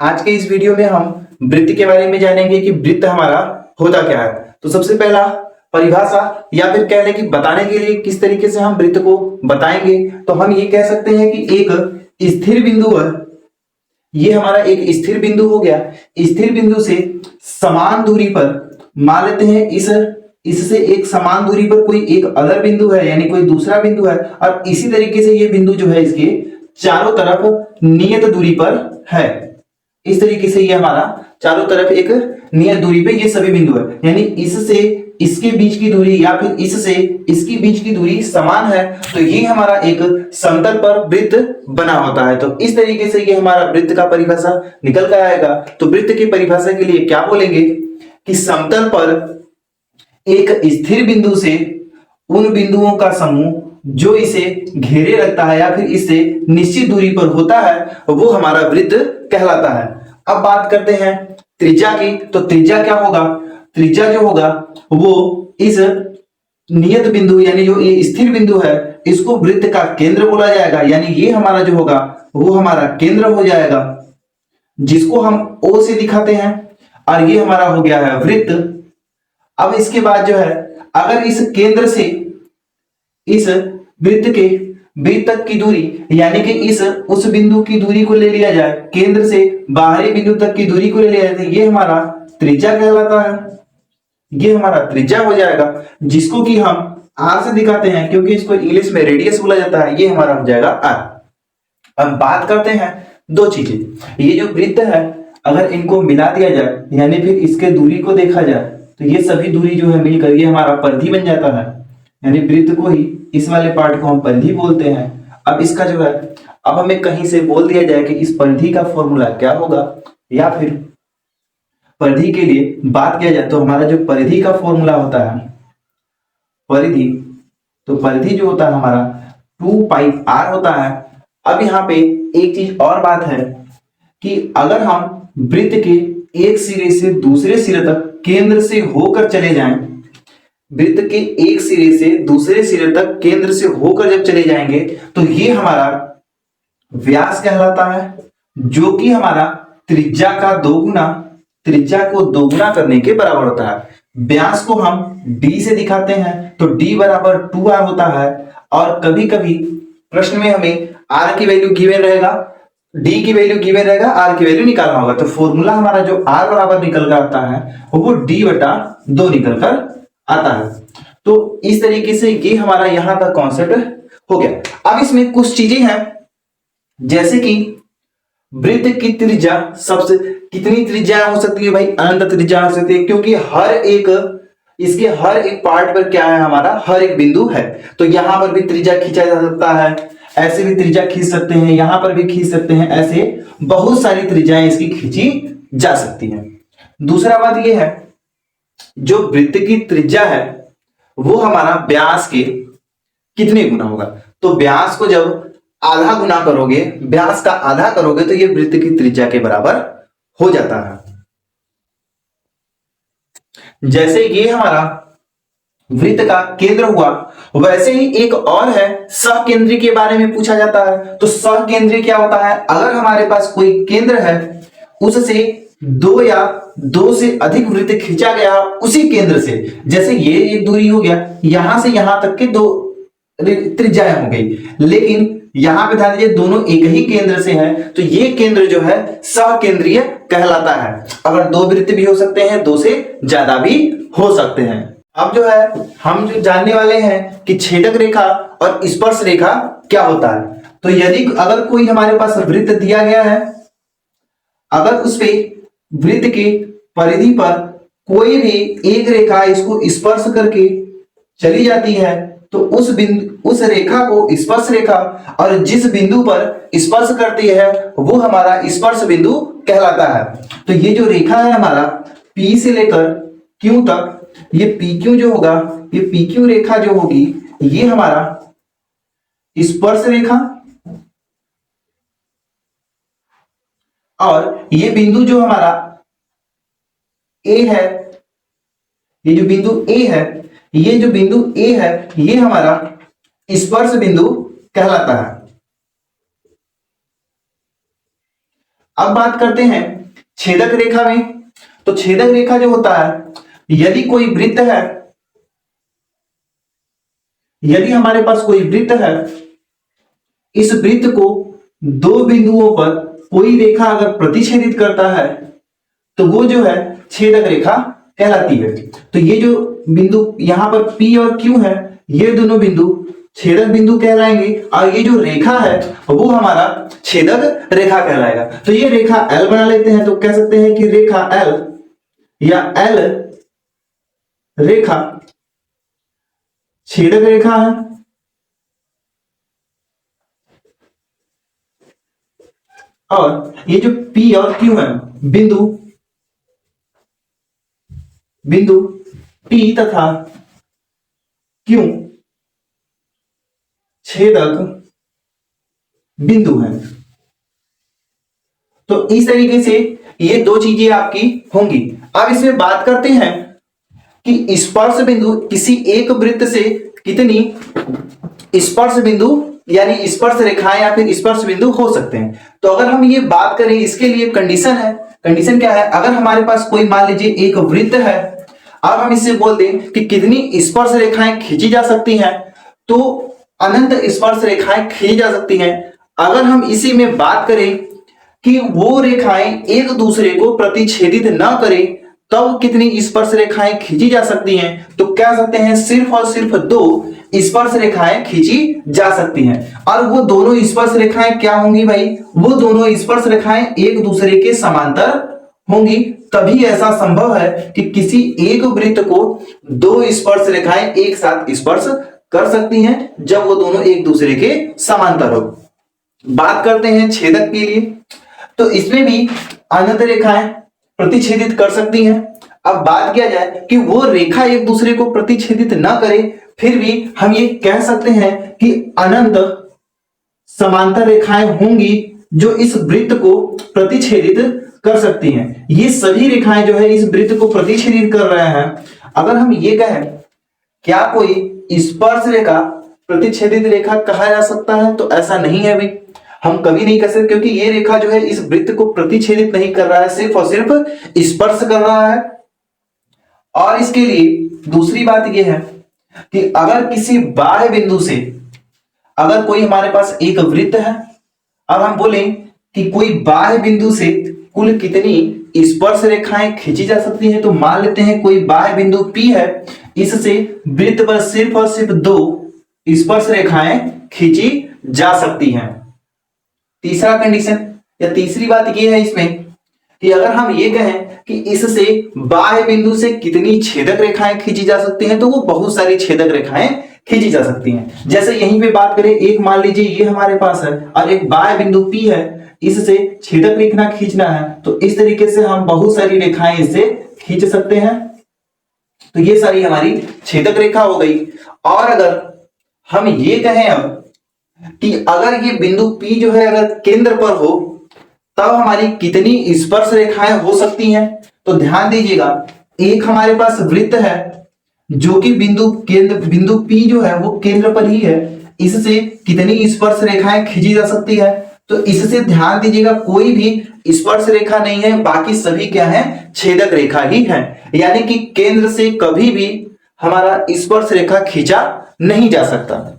आज के इस वीडियो में हम वृत्त के बारे में जानेंगे कि वृत्त हमारा होता क्या है। तो सबसे पहला परिभाषा या फिर कह लें कि बताने के लिए किस तरीके से हम वृत्त को बताएंगे, तो हम ये कह सकते हैं कि एक स्थिर बिंदु है। ये हमारा एक स्थिर बिंदु हो गया। स्थिर बिंदु से समान दूरी पर मान लेते हैं इससे एक समान दूरी पर कोई एक अदर बिंदु है, यानी कोई दूसरा बिंदु है, और इसी तरीके से ये बिंदु जो है इसके चारों तरफ नियत दूरी पर है। इस तरीके से ये हमारा चारों तरफ एक नियत दूरी पे ये सभी बिंदु है, यानी इससे इसके बीच की दूरी या फिर इससे इसकी बीच की दूरी समान है, तो ये हमारा एक समतल पर वृत्त बना होता है। तो इस तरीके से ये हमारा वृत्त का परिभाषा निकल कर आएगा। तो वृत्त की परिभाषा के लिए क्या बोलेंगे कि समतल पर एक स्थिर बिंदु से उन बिंदुओं का समूह जो इसे घेरे रखता है या फिर इससे निश्चित दूरी पर होता है, वो हमारा वृत्त कहलाता है। अब बात करते हैं त्रिज्या की। तो त्रिज्या क्या होगा? त्रिज्या जो होगा वो इस नियत बिंदु यानी जो ये स्थिर बिंदु है इसको वृत्त का केंद्र बोला जाएगा, यानी ये हमारा जो होगा वो हमारा केंद्र हो जाएगा, जिसको हम O से दिखाते हैं, और ये हमारा हो गया है वृत्त। अब इसके बाद जो है, अगर इस केंद्र से इस वृत्त के वृत्त तक की दूरी यानी कि इस उस बिंदु की दूरी को ले लिया जाए, केंद्र से बाहरी बिंदु तक की दूरी को ले लिया जाए, तो ये हमारा त्रिज्या कहलाता है। ये हमारा त्रिज्या हो जाएगा, जिसको कि हम R से दिखाते हैं, क्योंकि इसको इंग्लिश में रेडियस बोला जाता है। ये हमारा हो जाएगा R। अब बात करते हैं दो चीजें। ये जो वृत्त है अगर इनको मिला दिया जाए यानी फिर इसके दूरी को देखा जाए, तो ये सभी दूरी जो है मिलकर ये हमारा परिधि बन जाता है, यानी वृत्त को ही इस वाले पार्ट को हम परिधि बोलते हैं। अब इसका जो है, अब हमें कहीं से बोल दिया जाए कि इस परिधि का फॉर्मूला क्या होगा, या फिर परिधि के लिए बात किया जाए तो हमारा जो परिधि का फॉर्मूला होता है परिधि, तो परिधि जो होता है हमारा 2πr होता है। अब यहाँ पे एक चीज और बात है कि अगर हम वृत्त के एक सिरे से दूसरे सिरे तक केंद्र से होकर चले जाएं, वृत्त के एक सिरे से दूसरे सिरे तक केंद्र से होकर जब चले जाएंगे, तो ये हमारा व्यास कहलाता है, जो कि हमारा त्रिज्या का दोगुना, त्रिज्या को दोगुना करने के बराबर होता है। व्यास को हम d से दिखाते हैं, तो d बराबर 2r होता है। और कभी कभी प्रश्न में हमें r की वैल्यू गिवन रहेगा, d की वैल्यू गिवन रहेगा, r की वैल्यू निकालना होगा। तो फॉर्मूला हमारा जो r बराबर निकल कर आता है वो d/2 निकल कर आता है। तो इस तरीके से ये हमारा यहां तक कॉन्सेप्ट हो गया। अब इसमें कुछ चीजें हैं, जैसे कि वृत्त की त्रिज्या सबसे कितनी त्रिज्या हो सकती है भाई? अनंत त्रिज्या हो सकती है, क्योंकि इसके हर एक पार्ट पर क्या है हमारा, हर एक बिंदु है। तो यहां पर भी त्रिज्या खींचा जा सकता है, ऐसे भी त्रिज्या खींच सकते हैं, यहां पर भी खींच सकते हैं, ऐसे बहुत सारी त्रिज्याएं इसकी खींची जा सकती हैं। दूसरा बात यह है, जो वृत्त की त्रिज्या है वो हमारा व्यास के कितने गुना होगा? तो व्यास को जब आधा गुना करोगे, व्यास का आधा करोगे, तो ये वृत्त की त्रिज्या के बराबर हो जाता है। जैसे ये हमारा वृत्त का केंद्र हुआ, वैसे ही एक और है सहकेंद्री के बारे में पूछा जाता है। तो सहकेंद्री क्या होता है? अगर हमारे पास कोई केंद्र है, उससे दो या दो से अधिक वृत्त खींचा गया उसी केंद्र से, जैसे ये एक दूरी हो गया, यहां से यहां तक के दो त्रिज्याएं हो गई, लेकिन यहां पे ध्यान दीजिए दोनों एक ही केंद्र से है, तो ये केंद्र जो है सहकेंद्रीय कहलाता है। अगर दो वृत्त भी हो सकते हैं, दो से ज्यादा भी हो सकते हैं। अब जो है हम जो जानने वाले हैं कि छेदक रेखा और स्पर्श रेखा क्या होता है। तो यदि अगर कोई हमारे पास वृत्त दिया गया है, अगर उस पे वृत्त के परिधि पर कोई भी एक रेखा इसको स्पर्श करके चली जाती है, तो उस रेखा को स्पर्श रेखा, और जिस बिंदु पर स्पर्श करती है वो हमारा स्पर्श बिंदु कहलाता है। तो ये जो रेखा है हमारा P से लेकर Q तक, ये PQ जो होगा, ये PQ रेखा जो होगी, ये हमारा स्पर्श रेखा, और ये बिंदु जो हमारा A है, ये जो बिंदु A है, ये जो बिंदु A है, ये हमारा स्पर्श बिंदु कहलाता है। अब बात करते हैं छेदक रेखा में। तो छेदक रेखा जो होता है, यदि कोई वृत्त है, यदि हमारे पास कोई वृत्त है, इस वृत्त को दो बिंदुओं पर कोई रेखा अगर प्रतिच्छेदित करता है तो वो जो है छेदक रेखा कहलाती है। तो ये जो बिंदु यहां पर P और Q है, ये दोनों बिंदु छेदक बिंदु कहलाएंगे और ये जो रेखा है वो हमारा छेदक रेखा कहलाएगा। तो ये रेखा L बना लेते हैं, तो कह सकते हैं कि रेखा L या L रेखा छेदक रेखा है। और ये जो P और Q है, बिंदु P तथा Q छेदक बिंदु है। तो इस तरीके से ये दो चीजें आपकी होंगी। अब इसमें बात करते हैं कि स्पर्श बिंदु किसी एक वृत्त से कितनी स्पर्श बिंदु यानी स्पर्श रेखाएं या फिर स्पर्श बिंदु हो सकते हैं। तो अगर हम ये बात करें, इसके लिए कंडीशन है। कंडीशन क्या है? अगर हमारे पास कोई मान लीजिए एक वृत्त है, अब हम इससे बोल दें कि कितनी स्पर्श रेखाएं खींची जा सकती हैं, तो अनंत स्पर्श रेखाएं खींची जा सकती हैं। अगर हम इसी में बात करें कि वो रेखाएं एक दूसरे को प्रतिच्छेदित न करें, तब कितनी स्पर्श रेखाएं खींची जा सकती हैं, तो कह सकते हैं सिर्फ और सिर्फ दो स्पर्श रेखाएं खींची जा सकती हैं। और वो दोनों स्पर्श रेखाएं क्या होंगी भाई? वो दोनों स्पर्श रेखाएं एक दूसरे के समांतर होंगी। तभी ऐसा संभव है कि किसी एक वृत्त को दो स्पर्श रेखाएं एक साथ स्पर्श कर सकती हैं, जब वो दोनों एक दूसरे के समांतर हो। बात करते हैं छेदक के लिए, तो इसमें भी अनंत रेखाएं प्रतिच्छेदित कर सकती हैं। अब बात किया जाए कि वो रेखा एक दूसरे को प्रतिच्छेदित न करे, फिर भी हम ये कह सकते हैं कि अनंत समांतर रेखाएं होंगी जो इस वृत्त को प्रतिच्छेदित कर सकती हैं। ये सभी रेखाएं जो है इस वृत्त को प्रतिच्छेदित कर रहे हैं। अगर हम ये कहें क्या कोई स्पर्श रेखा प्रतिच्छेदित रेखा कहा जा सकता है, तो ऐसा नहीं है भाई, हम कभी नहीं कह सकते, क्योंकि ये रेखा जो है इस वृत्त को प्रतिच्छेदित नहीं कर रहा है, सिर्फ और सिर्फ स्पर्श कर रहा है। और इसके लिए दूसरी बात यह है कि अगर किसी बाह्य बिंदु से, अगर कोई हमारे पास एक वृत्त है, अब हम बोलें कि कोई बाह्य बिंदु से कुल कितनी स्पर्श रेखाएं खींची जा सकती हैं, तो मान लेते हैं कोई बाह्य बिंदु P है, इससे वृत्त पर सिर्फ और सिर्फ दो स्पर्श रेखाएं खींची जा सकती हैं। तीसरा कंडीशन या तीसरी बात यह है इसमें कि अगर हम ये कहें कि इससे बाह्य बिंदु से कितनी छेदक रेखाएं खींची जा सकती हैं, तो वो बहुत सारी छेदक रेखाएं खींची जा सकती हैं। जैसे यहीं पे बात करें, एक मान लीजिए ये हमारे पास है और एक बाह्य बिंदु P है, इससे छेदक रेखा खींचना है, तो इस तरीके से हम बहुत सारी रेखाएं इससे खींच सकते हैं। तो ये सारी हमारी छेदक रेखा हो गई। और अगर हम ये कहें अब कि अगर ये बिंदु P जो है अगर केंद्र पर हो, तब हमारी कितनी स्पर्श रेखाएं हो सकती हैं, तो ध्यान दीजिएगा, एक हमारे पास वृत्त है जो कि बिंदु P जो है वो केंद्र पर ही है, इससे कितनी स्पर्श रेखाएं खींची जा सकती है, तो इससे ध्यान दीजिएगा कोई भी स्पर्श रेखा नहीं है, बाकी सभी क्या है? छेदक रेखा ही है। यानी कि केंद्र से कभी भी हमारा स्पर्श रेखा खींचा नहीं जा सकता।